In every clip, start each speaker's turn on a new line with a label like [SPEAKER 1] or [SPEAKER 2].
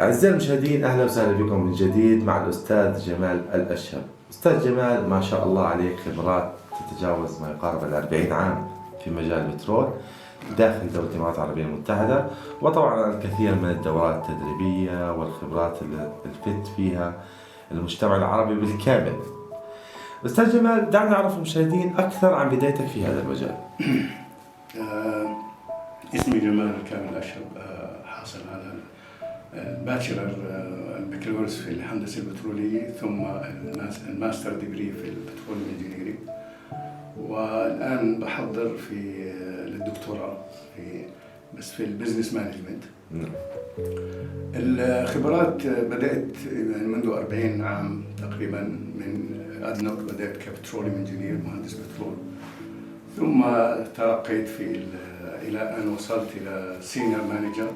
[SPEAKER 1] أعزائي المشاهدين، أهلا وسهلا بكم من جديد مع الأستاذ جمال الاشهب. أستاذ جمال ما شاء الله عليك خبرات تتجاوز ما يقارب 40 عام في مجال البترول داخل دولة الامارات العربية المتحدة، وطبعا الكثير من الدورات التدريبية والخبرات اللي الفت فيها المجتمع العربي بالكامل. أستاذ جمال، دعنا نعرف المشاهدين أكثر عن بدايتك في هذا المجال.
[SPEAKER 2] اسمي جمال كامل الاشهب. حاصل على الباتشلر البكالوريوس في الهندسة البترولية، ثم الماستر ديجري في البترول انجينيرينج، والآن بحضر للدكتوراه في البزنس مانجمنت. الخبرات بدأت منذ 40 عام تقريبا من أدنك. بدأت كبتروليوم انجينير، مهندس بترول، ثم ترقيت إلى أن وصلت إلى سينيور مانجر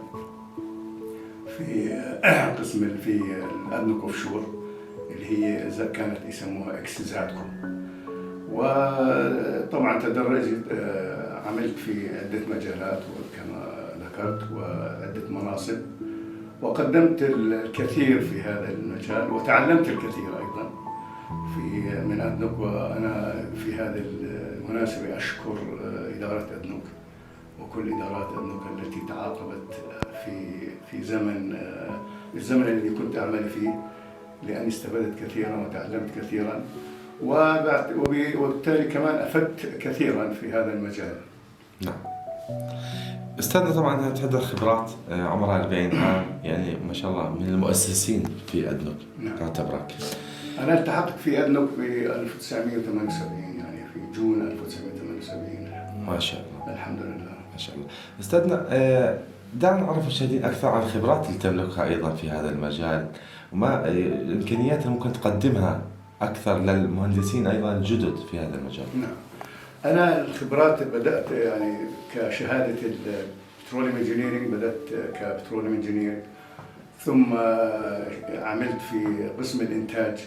[SPEAKER 2] في قسم في الأدنك أوف شور، اللي هي كانت يسموها اذاعه. وطبعا تدرجت، عملت في عدة مجالات كما ذكرت وعدة مناصب، وقدمت الكثير في هذا المجال وتعلمت الكثير أيضا من أدنك. وأنا في هذه المناسبة أشكر إدارة أدنك وكل إدارات أدنك التي تعاقبت في الزمن اللي كنت أعمل فيه، لأني استفدت كثيرا وتعلمت كثيرا، وبالتالي كمان أفدت كثيرا في هذا المجال.
[SPEAKER 1] نعم. أستاذنا طبعا تحضر خبرات عمرها 40 عام، يعني ما شاء الله من المؤسسين في أدنك.
[SPEAKER 2] نعم.
[SPEAKER 1] أعتبرك.
[SPEAKER 2] أنا التحقت في أدنك ب 1978، يعني في جون 1978.
[SPEAKER 1] ما شاء الله.
[SPEAKER 2] الحمد لله.
[SPEAKER 1] ما شاء الله. أستاذنا، دعنا نعرف المشاهدين أكثر عن الخبرات اللي تملكها أيضا في هذا المجال، وما الإمكانيات اللي ممكن تقدمها أكثر للمهندسين أيضا الجدد في هذا المجال.
[SPEAKER 2] نعم. أنا الخبرات بدأت يعني كشهادة البتروليوم انجينيرينج، بدأت كبتروليوم انجينير، ثم عملت في قسم الإنتاج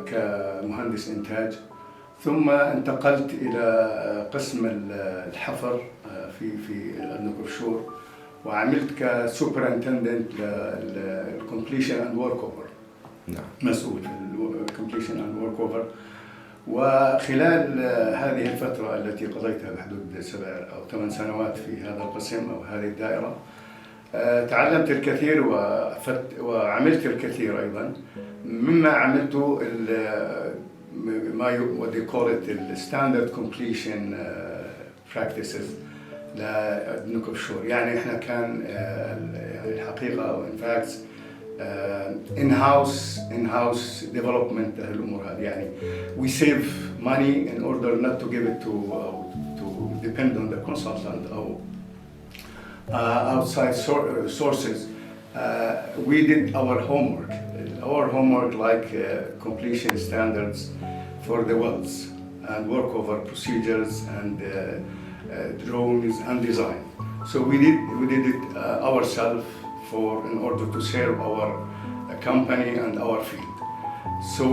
[SPEAKER 2] كمهندس إنتاج، ثم انتقلت إلى قسم الحفر في الأدنك أوف شور، وعملت كسوبرانتندنت للكومبليشن اند ورك اوفر.
[SPEAKER 1] نعم.
[SPEAKER 2] مسؤول في الكومبليشن اند ورك اوفر. وخلال هذه الفترة التي قضيتها بحدود 7 أو 8 سنوات في هذا القسم أو هذه الدائرة، تعلمت الكثير وعملت الكثير أيضا. مما عملته ما what they call it the standard completion practices لأدنك أوف شور. يعني احنا كان يعني الحقيقة in fact in-house development الأمور هذه. يعني we save money in order not to give it to depend on the consultant or outside sources. We did our homework like completion standards for the wells and workover procedures and drawings and design. So we did it ourselves in order to serve our company and our field. So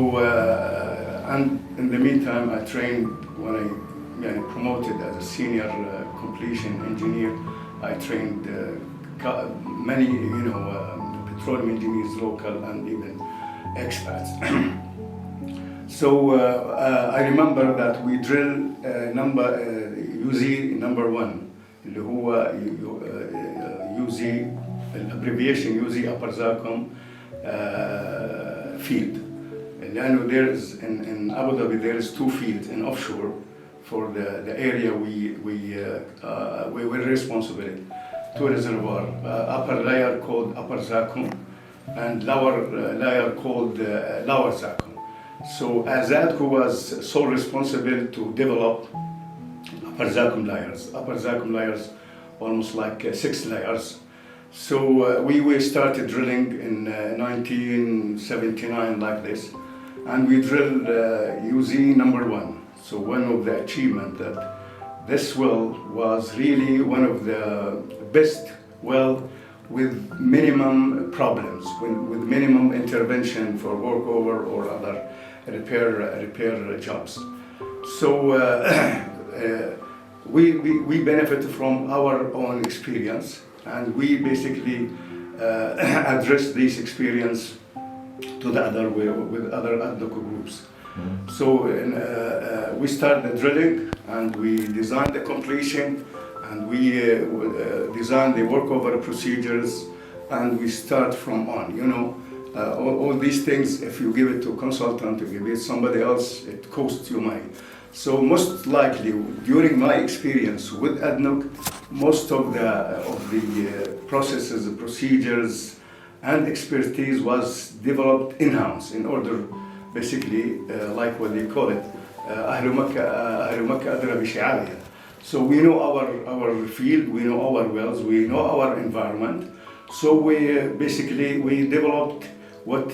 [SPEAKER 2] and in the meantime, I trained when I promoted as a senior completion engineer. I trained many petroleum engineers, local and even expats. So I remember that we drill UZ number 1, اللي هو UZ abbreviation UZ upper Zakum field. لأنه there's in Abu Dhabi there is 2 fields in offshore for the area we were responsible. 2 reservoir, upper layer called upper Zakum and lower layer called lower Zakum. So Azadku was so responsible to develop upper Zakum layers, almost like 6 layers. So we started drilling in 1979 like this, and we drilled UZ number 1. So one of the achievement that this well was really one of the best well with minimum problems, with minimum intervention for workover or other repair jobs. So we benefit from our own experience, and we basically address this experience to the other with other local groups. So we started the drilling and we designed the completion and we designed the workover procedures and we start from on. You know, all these things, if you give it to a consultant, if you give it to somebody else, it costs you money. So most likely, during my experience with ADNOC, most of the processes, the procedures, and expertise was developed in-house in order, basically, like what they call it, أهل مكة أدرى بشعابها. So we know our field, we know our wells, we know our environment. So we basically developed or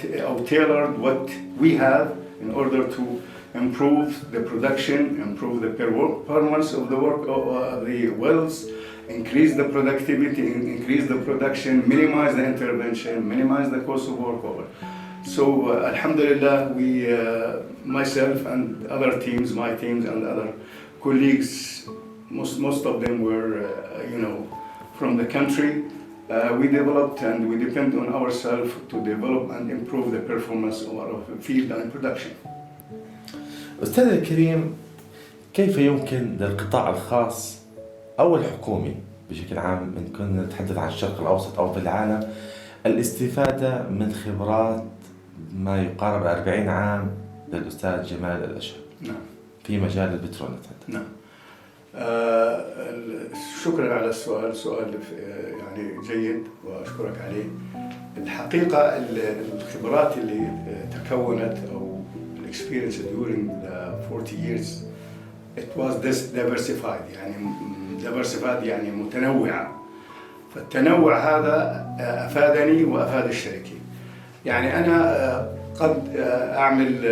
[SPEAKER 2] tailored what we have in order to improve the production, improve the performance of the work of the wells, increase the productivity, increase the production, minimize the intervention, minimize the cost of workover. So alhamdulillah, we, myself and other teams, my teams and other colleagues, most of them were, from the country. We developed and we depend on ourselves to develop and improve the performance of our field and production.
[SPEAKER 1] أستاذ الكريم، كيف يمكن للقطاع الخاص أو الحكومي بشكل عام، إن كنا نتحدث عن الشرق الأوسط أو في العالم، الاستفادة من خبرات ما يقارب 40 عام للأستاذ جمال الاشهب؟
[SPEAKER 2] نعم.
[SPEAKER 1] في مجال البترول نتحدث.
[SPEAKER 2] نعم. شكرا على السؤال، سؤال يعني جيد وأشكرك عليه. الحقيقة الخبرات اللي تكونت أو experience during the 40 years, it was diversified. يعني متنوعة. فالتنوع هذا أفادني وأفاد الشركة. يعني أنا قد أعمل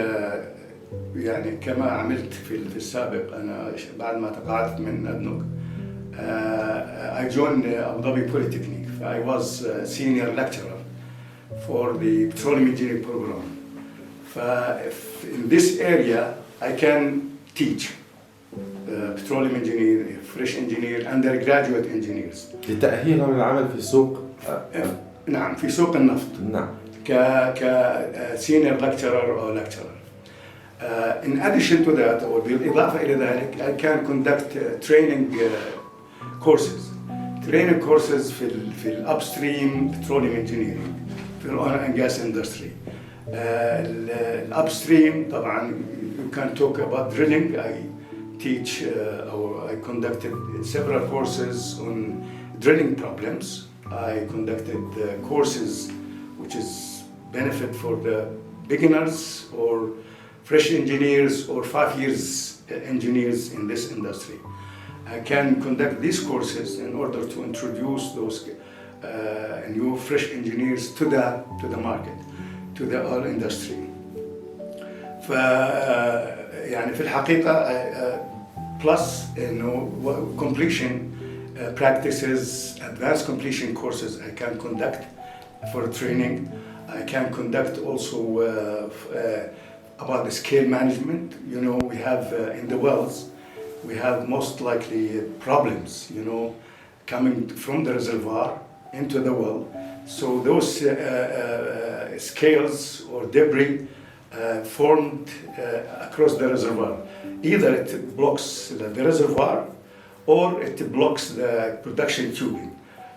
[SPEAKER 2] يعني كما عملت في السابق. أنا بعد ما تقاعدت من أدنوك I joined Abu Dhabi Polytechnic. I was a senior lecturer for the petroleum engineering program. In this area I can teach petroleum engineer, fresh engineer, undergraduate engineers.
[SPEAKER 1] لتأهيلهم للعمل في سوق
[SPEAKER 2] نعم، في سوق النفط.
[SPEAKER 1] نعم.
[SPEAKER 2] senior lecturer or lecturer. In addition to that, or بالإضافة إلى ذلك, I can conduct training courses. Training courses في الupstream petroleum engineering, في oil and gas industry. Upstream طبعا you can talk about drilling. I teach or I conducted several courses on drilling problems. I conducted courses which is benefit for the beginners or fresh engineers or 5 years engineers in this industry. I can conduct these courses in order to introduce those new fresh engineers to the market, to the oil industry. يعني في الحقيقة plus completion practices, advanced completion courses I can conduct for training. I can conduct also about the scale management. You know, we have in the wells, we have most likely problems, coming from the reservoir into the well. So those scales or debris formed across the reservoir. Either it blocks the reservoir or it blocks the production tubing.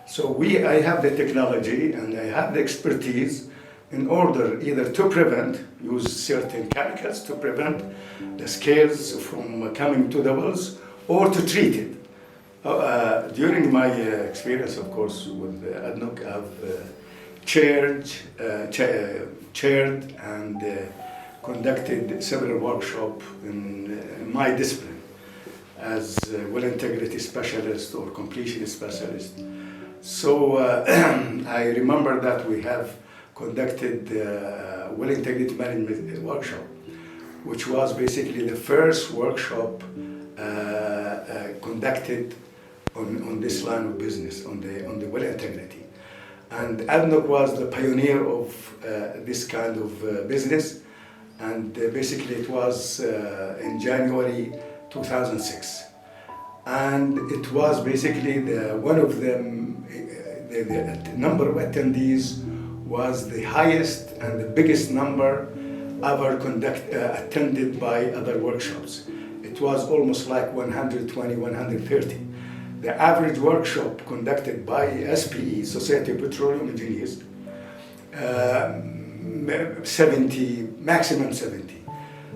[SPEAKER 2] So I have the technology and I have the expertise in order either to prevent, use certain chemicals to prevent the scales from coming to the wells, or to treat it. During my experience, of course, with ADNOC, I've chaired and conducted several workshops in my discipline as a well integrity specialist or completion specialist. So I remember that we have conducted well integrity management workshop, which was basically the first workshop conducted on this line of business, on the well integrity. And ADNOC was the pioneer of this kind of business, and basically it was in January 2006. And it was basically one of the number of attendees was the highest and the biggest number ever attended by other workshops. It was almost like 120, 130. The average workshop conducted by SPE, Society of Petroleum Engineers, 70, maximum 70.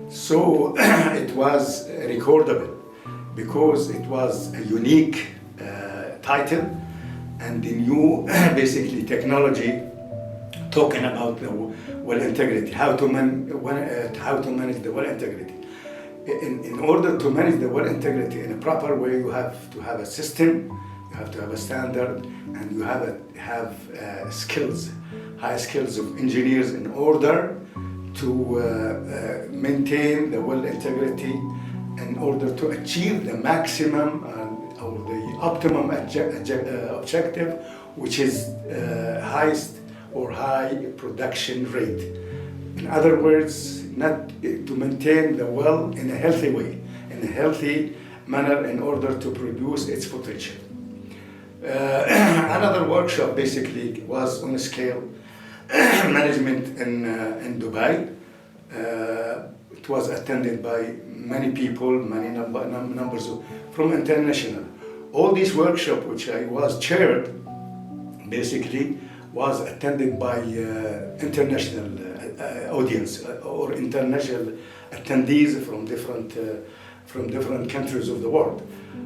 [SPEAKER 2] So it was recordable because it was a unique title and the new basically technology talking about the well integrity, how to manage the well integrity. In order to manage the well integrity in a proper way, you have to have a system, you have to have a standard, and you have skills, high skills of engineers in order to maintain the well integrity, in order to achieve the maximum or the optimum objective, which is highest or high production rate. In other words, not to maintain the well in a healthy way, in a healthy manner in order to produce its potential. Another workshop basically was on a scale management in Dubai. It was attended by many people, many numbers from international. All these workshops, which I was chaired, basically was attended by international audience or international attendees from different countries of the world.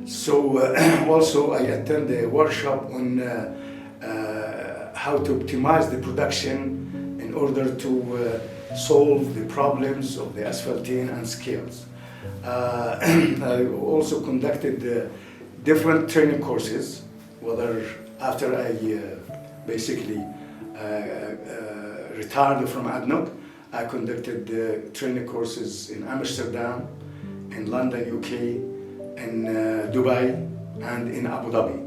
[SPEAKER 2] So also I attended a workshop on how to optimize the production in order to solve the problems of the asphaltene and scales. I also conducted different training courses, whether after I basically retired from ADNOC, I conducted training courses in Amsterdam, in London, UK, in Dubai, and in Abu Dhabi.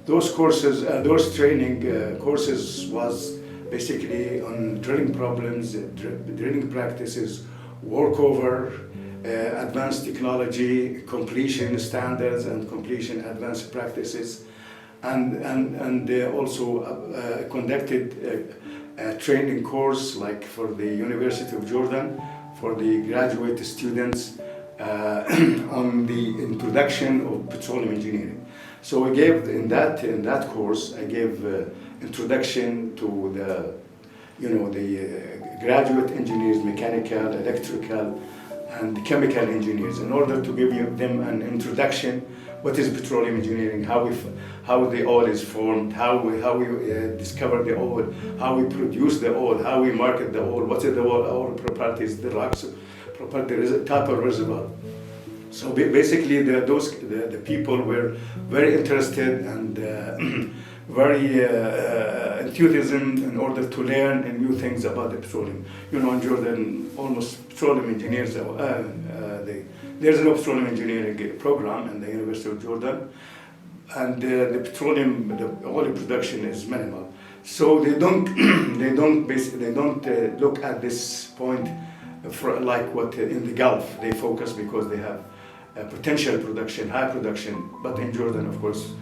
[SPEAKER 2] Those courses, those training courses was basically on drilling problems, drilling practices, workover, advanced technology, completion standards and completion advanced practices, and also conducted a training course like for the University of Jordan for the graduate students on the introduction of petroleum engineering. So I gave in that course I gave introduction to the graduate engineers, mechanical, electrical, and chemical engineers, in order to give them an introduction. What is petroleum engineering? How the oil is formed? How we discover the oil? How we produce the oil? How we market the oil? What is the oil properties? The rocks properties, type of reservoir. So basically, the people were very interested and very enthusiasm in order to learn new things about the petroleum. You know, in Jordan, almost petroleum engineers. There's no petroleum engineering program in the University of Jordan, and the petroleum, the oil production is minimal. So they don't look at this point for like what in the Gulf they focus, because they have potential production, high production. But in Jordan, of course,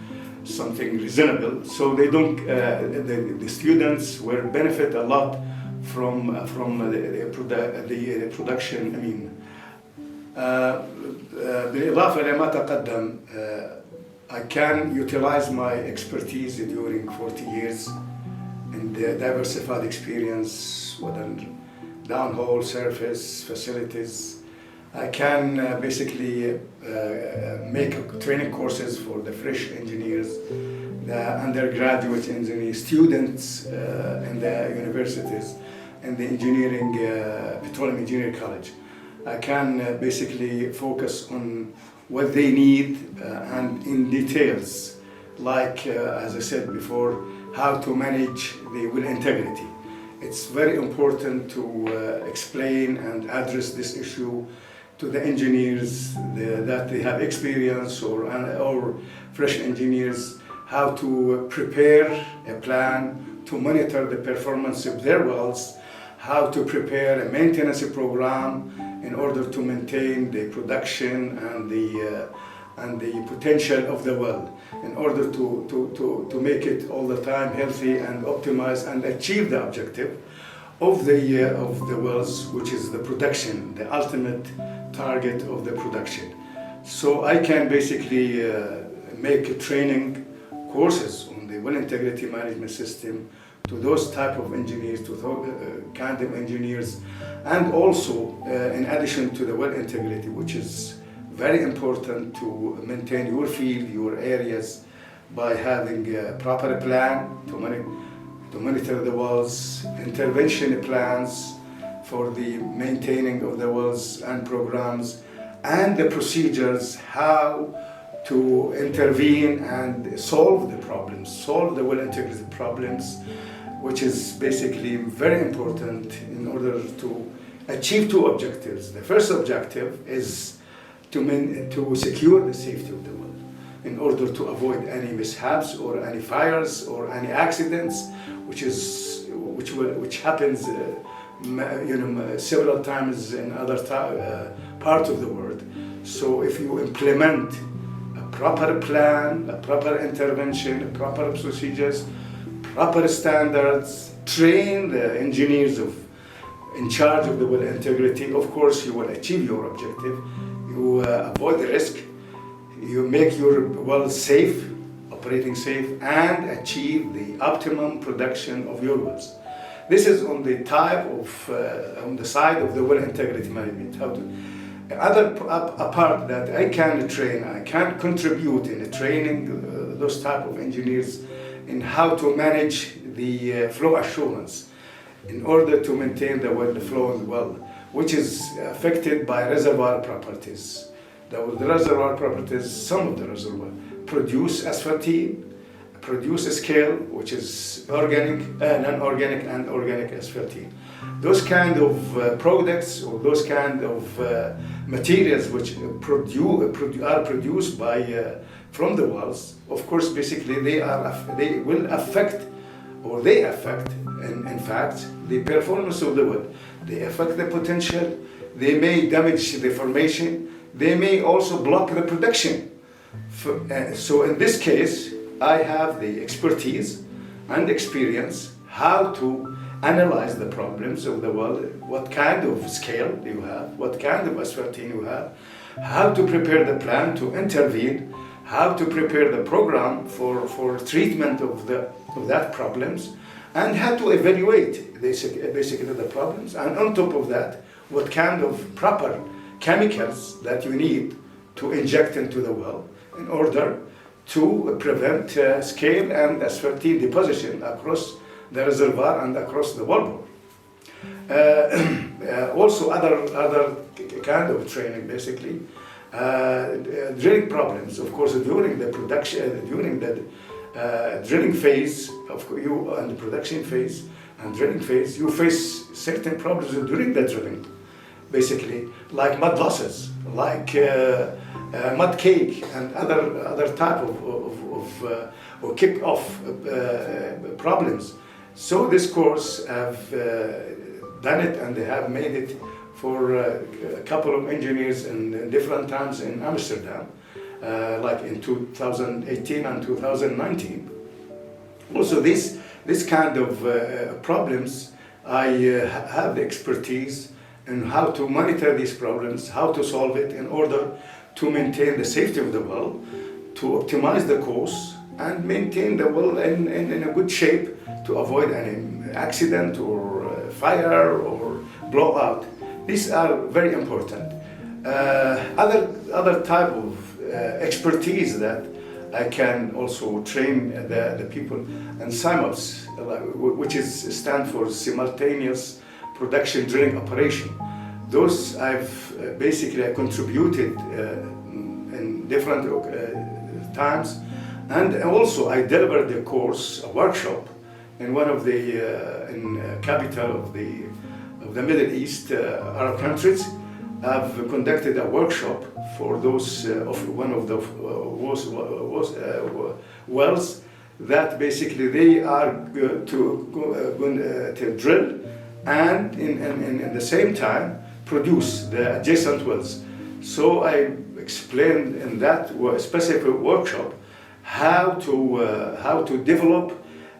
[SPEAKER 2] something reasonable. So they don't. The students will benefit a lot from the production. I mean. بالإضافة لما تقدم, I can utilize my expertise during 40 years in the diversified experience within downhole, surface, facilities. I can basically make training courses for the fresh engineers, the undergraduate engineers, students in the universities, and the engineering, petroleum engineering college. I can basically focus on what they need and in details, like as I said before, how to manage the well integrity. It's very important to explain and address this issue to the engineers that they have experience or fresh engineers, how to prepare a plan to monitor the performance of their wells, how to prepare a maintenance program in order to maintain the production and and the potential of the well in order to make it all the time healthy and optimize and achieve the objective of the wells, which is the production, the ultimate target of the production. So I can basically make training courses on the well integrity management system to those type of engineers, to those kind of engineers, and also in addition to the well integrity, which is very important to maintain your field, your areas, by having a proper plan to monitor the wells, intervention plans for the maintaining of the wells and programs, and the procedures how to intervene and solve the problems, solve the well integrity problems, which is basically very important in order to achieve two objectives. The first objective is to secure the safety of the well in order to avoid any mishaps or any fires or any accidents, which happens several times in other parts of the world. So if you implement a proper plan, a proper intervention, proper procedures, proper standards, train the engineers in charge of the well integrity, of course you will achieve your objective. You avoid the risk, you make your well safe, operating safe, and achieve the optimum production of your wells. This is on the on the side of the well integrity management. A part that I can train, I can contribute in training those type of engineers in how to manage the flow assurance in order to maintain the flow of the well, which is affected by reservoir properties. The reservoir properties, some of the reservoir produce asphaltene, produce a scale, which is organic, non-organic, and organic asphaltene. Those kind of products or those kind of materials which are produced from the wells, of course, basically they affect, in fact, the performance of the well. They affect the potential. They may damage the formation. They may also block the production. So in this case, I have the expertise and experience how to analyze the problems of the well, what kind of scale you have, what kind of asphaltene you have, how to prepare the plan to intervene, how to prepare the program for treatment of that problems, and how to evaluate basically the problems, and on top of that, what kind of proper chemicals that you need to inject into the well in order to prevent scale and asphaltene deposition across the reservoir and across the wellbore. Also other kind of training, basically, drilling problems. Of course, during the production, during the drilling phase and the production phase and drilling phase, you face certain problems during the drilling, basically, like mud losses, like mud cake, and other type of kick-off problems. So this course have done it, and they have made it for a couple of engineers in different times in Amsterdam, like in 2018 and 2019. Also, this kind of problems, I have the expertise in how to monitor these problems, how to solve it in order to maintain the safety of the well, to optimize the course, and maintain the well in a good shape to avoid any accident or fire or blowout. These are very important. Other type of expertise that I can also train the people, and SIMOPS, which stand for simultaneous production drilling operation. Those I've basically contributed in different times, and also I delivered a course, a workshop, in one of the capital of the Middle East Arab countries. I've conducted a workshop for those of one of the wells that basically they are to drill and in the same time produce the adjacent wells. So I explained in that specific workshop how to develop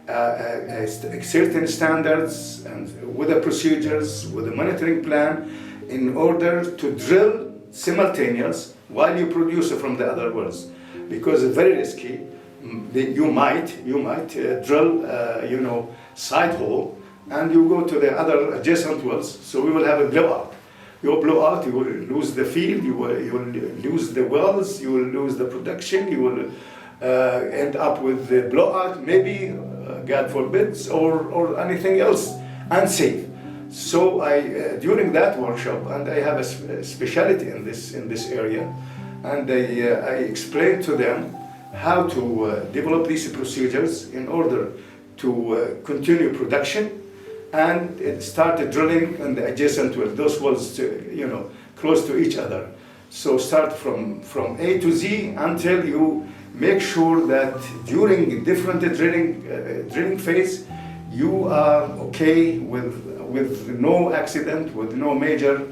[SPEAKER 2] certain standards and with the procedures, with the monitoring plan, in order to drill simultaneous while you produce it from the other wells, because it's very risky. You might drill side hole, and you go to the other adjacent wells, so we will have a blowout. You will blow out, you will lose the field, you will lose the wells, you will lose the production, you will end up with the blowout, maybe, God forbids, or anything else unsafe. So during that workshop, and I have a specialty in this area, and I explained to them how to develop these procedures in order to continue production and start drilling in the adjacent wells, those wells close to each other. So start from A to Z until you make sure that during different drilling phase, you are okay with no accident, with no major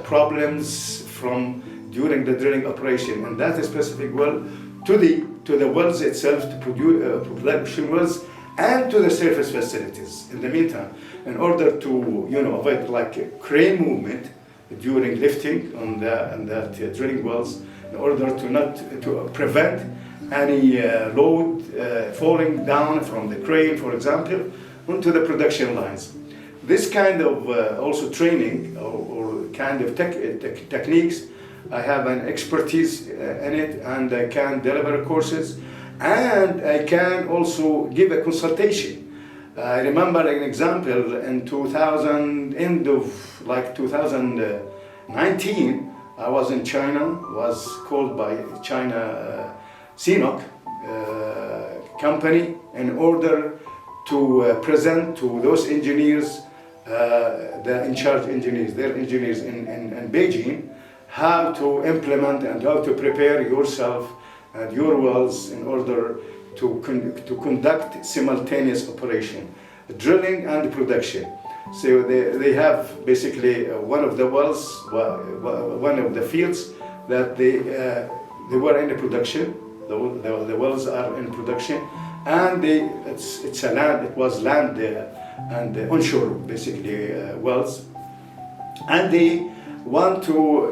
[SPEAKER 2] problems from during the drilling operation. And that specific well to the wells itself, to production wells, and to the surface facilities in the meantime, in order to avoid like crane movement during lifting on that drilling wells, in order to prevent any load falling down from the crane, for example, onto the production lines. This kind of also training or kind of techniques, I have an expertise in it, and I can deliver courses, and I can also give a consultation. I remember an example in end of 2019, I was in China, was called by China CNOC company in order to present to those engineers, the in-charge engineers, their engineers in Beijing, how to implement and how to prepare yourself and your wells in order to conduct simultaneous operation, drilling and production. So they have basically one of the wells, one of the fields that they were in the production. The wells are in production, and it was land and onshore basically wells, and they want to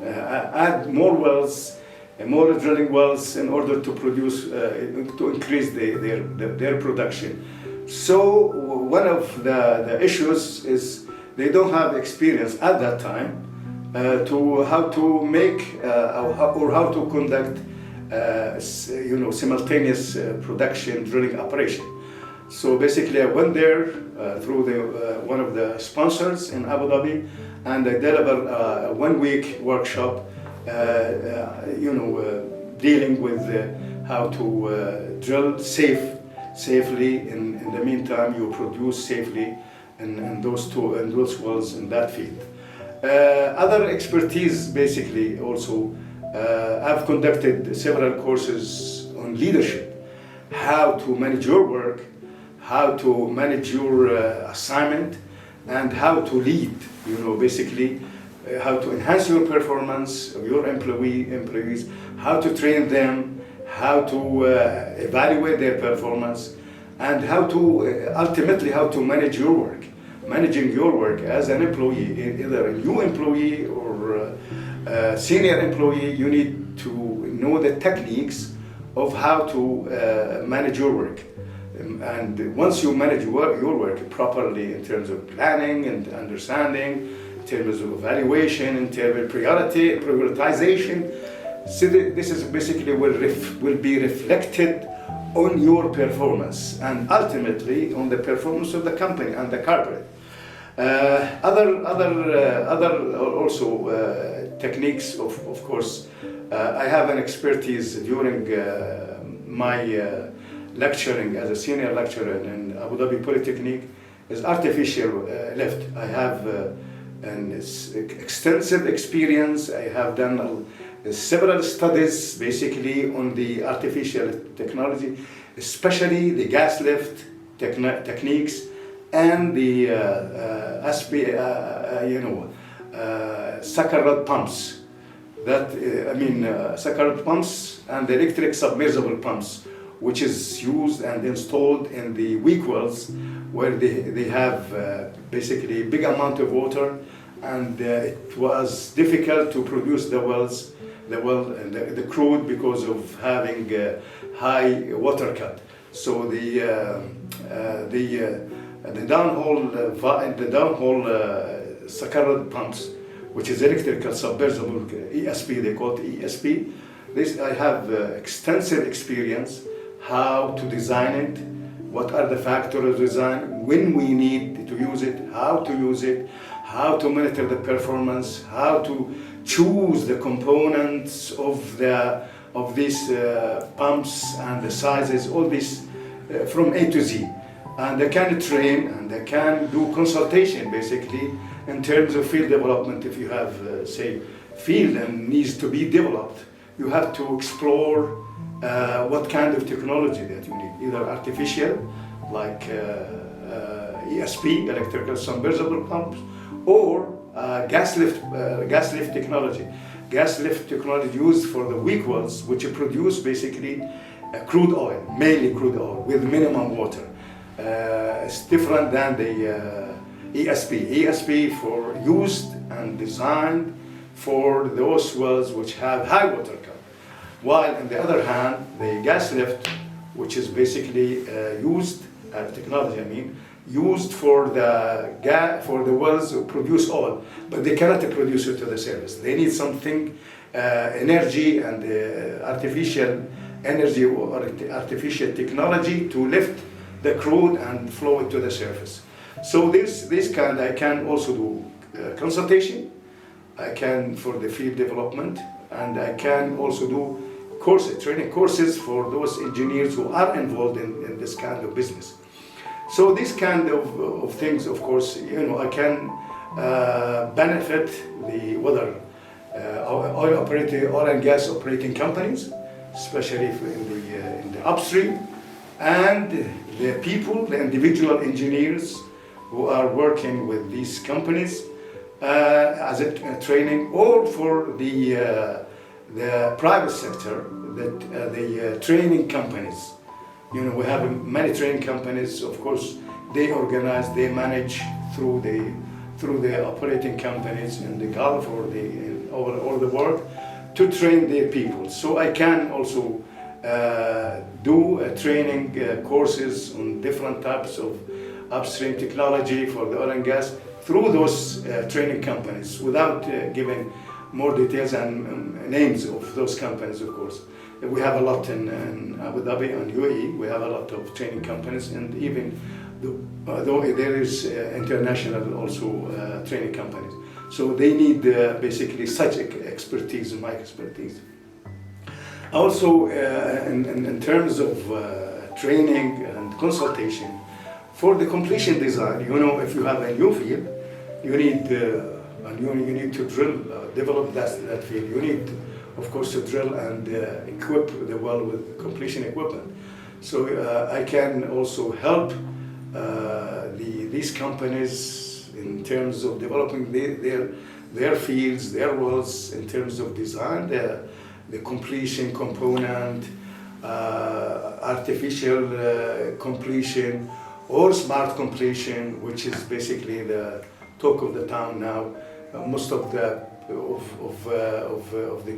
[SPEAKER 2] add more wells, more drilling wells in order to produce to increase their production. So one of the issues is they don't have experience at that time to how to make or how to conduct simultaneous production drilling operation. So basically I went there through one of the sponsors in Abu Dhabi, and I delivered a 1-week workshop dealing with how to drill safely. In the meantime, you produce safely in those wells in that field. Other expertise, basically, also, I've conducted several courses on leadership, how to manage your work, how to manage your assignment, and how to lead, basically, how to enhance your performance of your employees, how to train them, how to evaluate their performance, and how to ultimately how to manage your work. Managing your work as an employee, either a new employee or a senior employee, you need to know the techniques of how to manage your work. And once you manage your work properly in terms of planning and understanding, in terms of evaluation, in terms of prioritization, so this is basically will be reflected on your performance and ultimately on the performance of the company and the corporate. Other also techniques, of course, I have an expertise during my lecturing as a senior lecturer in Abu Dhabi Polytechnic is artificial lift. I have an extensive experience. I have done several studies basically on the artificial technology, especially the gas lift techniques and the sucker rod pumps. Sucker rod pumps and electric submersible pumps, which is used and installed in the weak wells, where they have basically big amount of water, and it was difficult to produce the crude because of having high water cut. So the downhole sucker rod pumps, which is electrical submersible ESP, they call it ESP. This I have extensive experience how to design it, what are the factors of design, when we need to use it, how to use it, how to monitor the performance, how to choose the components of these pumps and the sizes, all this from A to Z. And I can train and I can do consultation basically in terms of field development. If you have, say, field and needs to be developed, you have to explore what kind of technology that you need, either artificial, like ESP, electrical submersible pumps, or gas lift technology. Gas lift technology used for the weak wells, which produce basically crude oil, mainly crude oil, with minimum water. It's different than the ESP. ESP for used and designed for those wells which have high water cut. While on the other hand, the gas lift, which is basically used technology, used for the wells to produce oil, but they cannot produce it to the surface. They need something, energy and artificial energy or artificial technology to lift the crude and flow it to the surface. So this kind, I can also do consultation, I can for the field development, and I can also do courses, training courses for those engineers who are involved in this kind of business. So this kind of things, of course, I can benefit the oil and gas operating companies, especially in the upstream, and the people, the individual engineers who are working with these companies as a training, or for the private sector, the training companies. We have many training companies. Of course, they organize, they manage through the operating companies in the Gulf or over the world to train their people. So I can also do training courses on different types of upstream technology for the oil and gas through those training companies, without giving more details and names of those companies, of course. We have a lot in Abu Dhabi and UAE. We have a lot of training companies, and even though there is international also training companies. So they need basically such expertise, my expertise. Also, in terms of training and consultation, for the completion design, if you have a new field, you need you need to drill, develop that field. You need, of course, to drill and equip the well with completion equipment. So I can also help these companies in terms of developing their fields, their wells, in terms of design, the completion component, artificial completion, or smart completion, which is basically the talk of the town now. Most of the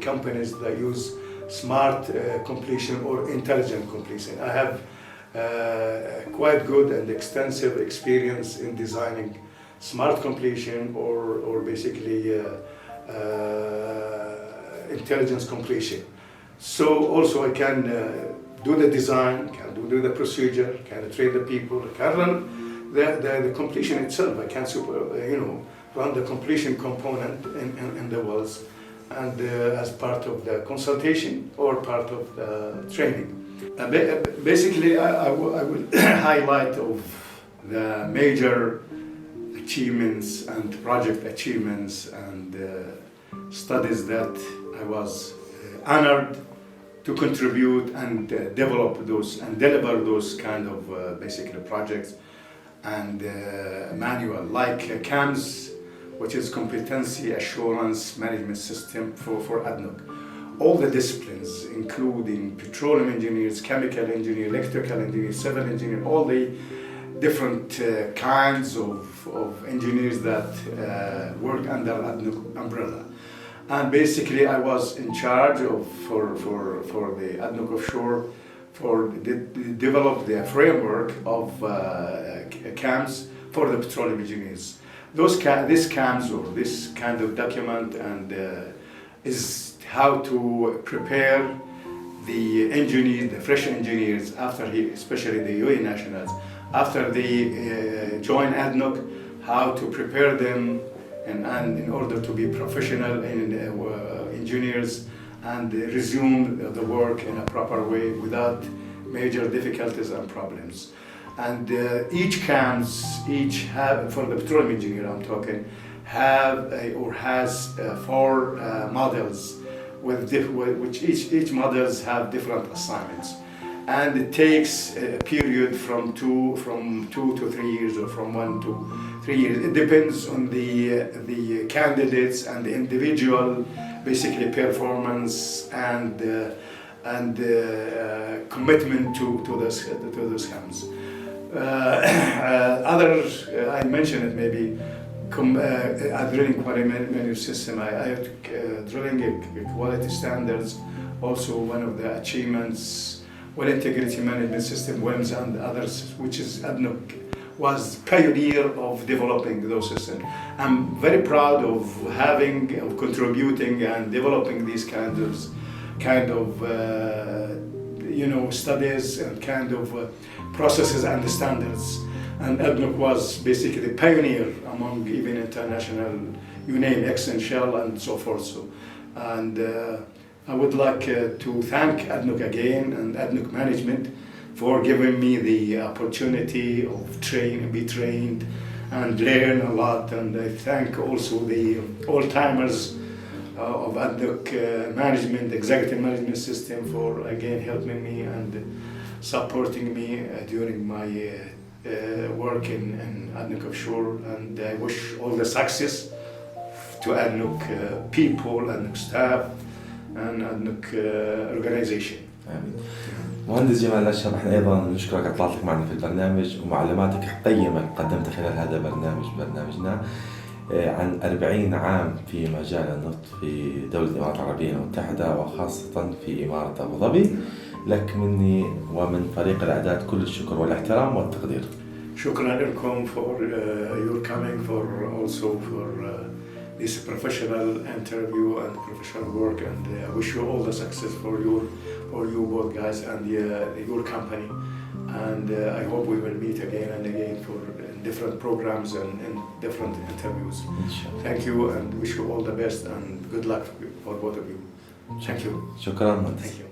[SPEAKER 2] companies that use smart completion or intelligent completion. I have quite good and extensive experience in designing smart completion or basically intelligence completion. So also I can do the design, can do the procedure, can train the people, can run the completion itself. I can run the completion component in the wells, and as part of the consultation or part of the training. Basically, I will highlight of the major achievements and project achievements and studies that I was honored to contribute and develop those and deliver those kind of basically projects and manual, like CAMS, which is competency assurance management system for ADNOC. All the disciplines, including petroleum engineers, chemical engineer, electrical engineer, civil engineer, all the different kinds of engineers that work under ADNOC umbrella. And basically I was in charge of, for the ADNOC Offshore, develop the framework of CAMs for the petroleum engineers. This CAMs, or this kind of document, and is how to prepare the engineers, the fresh engineers, especially the UAE nationals, after they join ADNOC, how to prepare them and in order to be professional engineers and resume the work in a proper way without major difficulties and problems. And each CAMs, for the petroleum engineer I'm talking, has 4 models which each models have different assignments. And it takes a period from two to 3 years, or from 1 to 3 years. It depends on the candidates and the individual, basically performance and commitment to those CAMs. Others, I mentioned it maybe, a drilling quality management system. I have drilling quality standards, also one of the achievements. Well, integrity management system, WIMS, and others, which is ADNOC was pioneer of developing those systems. I'm very proud of contributing and developing these kind of studies and kind of processes and standards. And ADNOC was basically the pioneer among even international, you name Exxon, Shell, and so forth. And I would like to thank ADNOC again and ADNOC management for giving me the opportunity of be trained and learn a lot. And I thank also the old-timers of ADNOC management, executive management system, for again helping me and supporting me during my work in ADNOC Offshore. And I wish all the success to ADNOC people, ADNOC staff, and ADNOC organization.
[SPEAKER 1] آمين. مهندس جمال الاشهب، احنا ايضا نشكرك على اطلالتك معنا في البرنامج ومعلوماتك القيمه اللي قدمتها خلال هذا برنامجنا عن 40 عام في مجال النفط في دوله الامارات العربيه المتحده، وخاصه في اماره ابو ظبي. لك مني ومن فريق الاعداد كل الشكر والاحترام والتقدير.
[SPEAKER 2] شكرا لكم for your coming, for this professional interview and professional work, and I wish you all the success for you both guys and your company. And I hope we will meet again and again for different programs and different interviews. Thank you, and wish you all the best and good luck for both of you. Thank you.
[SPEAKER 1] شكرا مهندس.
[SPEAKER 2] Thank you.